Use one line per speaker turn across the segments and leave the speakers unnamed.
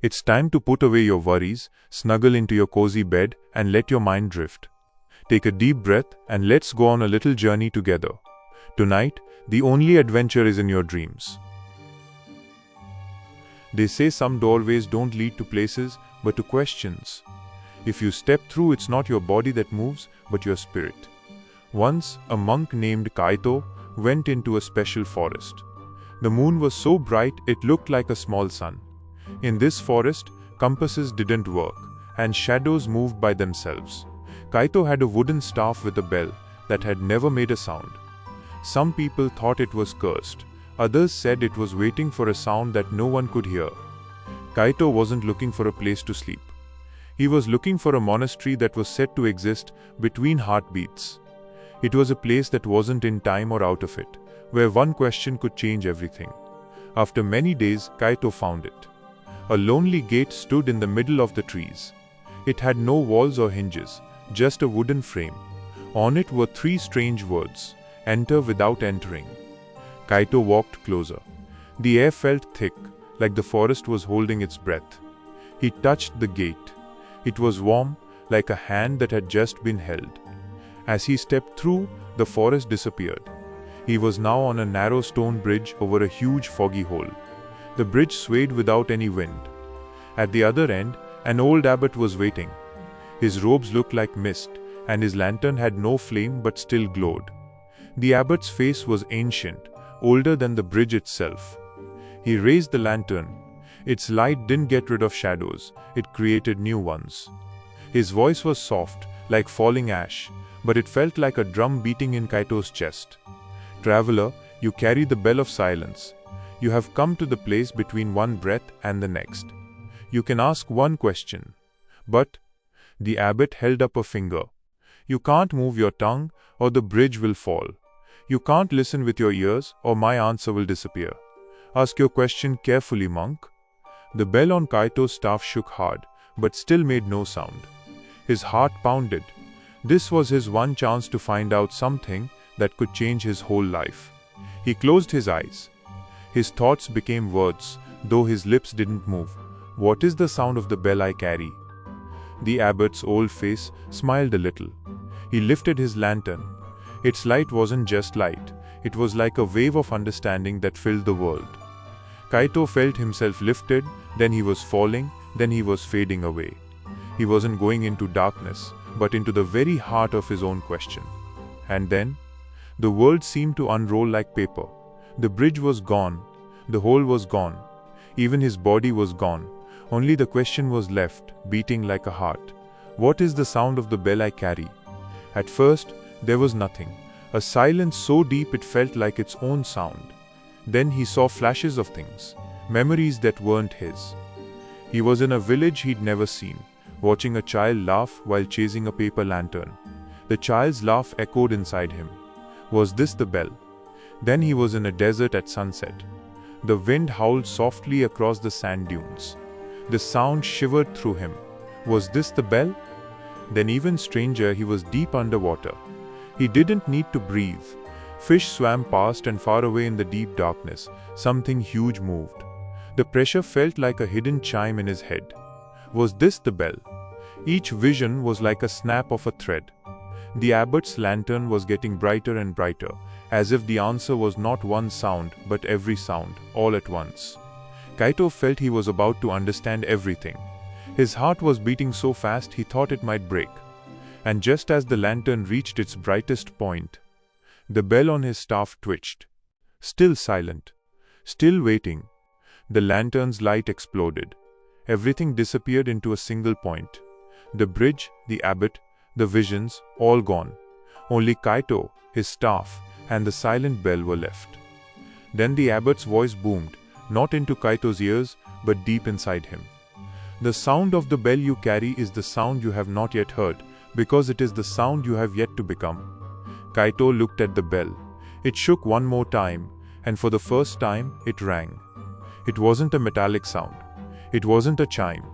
It's time to put away your worries, snuggle into your cozy bed, and let your mind drift. Take a deep breath and let's go on a little journey together. Tonight, the only adventure is in your dreams. They say some doorways don't lead to places, but to questions. If you step through, it's not your body that moves, but your spirit. Once, a monk named Kaito went into a special forest. The moon was so bright it looked like a small sun. In this forest, compasses didn't work, and shadows moved by themselves. Kaito had a wooden staff with a bell that had never made a sound. Some people thought it was cursed. Others said it was waiting for a sound that no one could hear. Kaito wasn't looking for a place to sleep. He was looking for a monastery that was said to exist between heartbeats. It was a place that wasn't in time or out of it, where one question could change everything. After many days, Kaito found it. A lonely gate stood in the middle of the trees. It had no walls or hinges, just a wooden frame. On it were 3 strange words: "Enter without entering." Kaito walked closer. The air felt thick, like the forest was holding its breath. He touched the gate. It was warm, like a hand that had just been held. As he stepped through, the forest disappeared. He was now on a narrow stone bridge over a huge foggy hole. The bridge swayed without any wind. At the other end, an old abbot was waiting. His robes looked like mist, and his lantern had no flame but still glowed. The abbot's face was ancient, older than the bridge itself. He raised the lantern. Its light didn't get rid of shadows, it created new ones. His voice was soft, like falling ash, but it felt like a drum beating in Kaito's chest. "Traveler, you carry the bell of silence. You have come to the place between one breath and the next. You can ask one question. But," the abbot held up a finger, "you can't move your tongue or the bridge will fall. You can't listen with your ears or my answer will disappear. Ask your question carefully, monk." The bell on Kaito's staff shook hard, but still made no sound. His heart pounded. This was his one chance to find out something that could change his whole life. He closed his eyes. His thoughts became words, though his lips didn't move. "What is the sound of the bell I carry?" The abbot's old face smiled a little. He lifted his lantern. Its light wasn't just light, it was like a wave of understanding that filled the world. Kaito felt himself lifted, then he was falling, then he was fading away. He wasn't going into darkness, but into the very heart of his own question. And then, the world seemed to unroll like paper. The bridge was gone, the hole was gone, even his body was gone. Only the question was left, beating like a heart. What is the sound of the bell I carry? At first, there was nothing, a silence so deep it felt like its own sound. Then he saw flashes of things, memories that weren't his. He was in a village he'd never seen, watching a child laugh while chasing a paper lantern. The child's laugh echoed inside him. Was this the bell? Then he was in a desert at sunset. The wind howled softly across the sand dunes. The sound shivered through him. Was this the bell? Then even stranger, he was deep underwater. He didn't need to breathe. Fish swam past and far away in the deep darkness, something huge moved. The pressure felt like a hidden chime in his head. Was this the bell? Each vision was like a snap of a thread. The abbot's lantern was getting brighter and brighter, as if the answer was not one sound, but every sound, all at once. Kaito felt he was about to understand everything. His heart was beating so fast he thought it might break. And just as the lantern reached its brightest point, the bell on his staff twitched. Still silent. Still waiting. The lantern's light exploded. Everything disappeared into a single point. The bridge, the abbot, the visions, all gone. Only Kaito, his staff, and the silent bell were left. Then the abbot's voice boomed, not into Kaito's ears, but deep inside him. "The sound of the bell you carry is the sound you have not yet heard, because it is the sound you have yet to become." Kaito looked at the bell. It shook one more time, and for the first time, it rang. It wasn't a metallic sound. It wasn't a chime.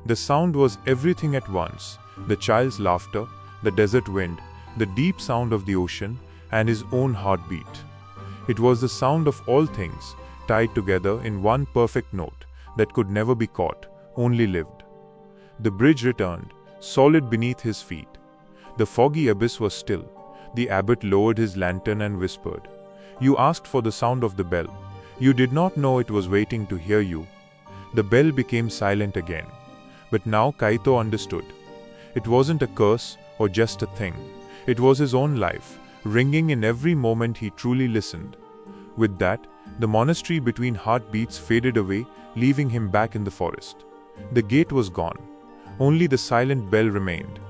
The sound was everything at once: the child's laughter, the desert wind, the deep sound of the ocean, and his own heartbeat. It was the sound of all things, tied together in one perfect note that could never be caught, only lived. The bridge returned, solid beneath his feet. The foggy abyss was still. The abbot lowered his lantern and whispered, "You asked for the sound of the bell. You did not know it was waiting to hear you." The bell became silent again. But now Kaito understood. It wasn't a curse or just a thing. It was his own life, ringing in every moment he truly listened. With that, the monastery between heartbeats faded away, leaving him back in the forest. The gate was gone. Only the silent bell remained.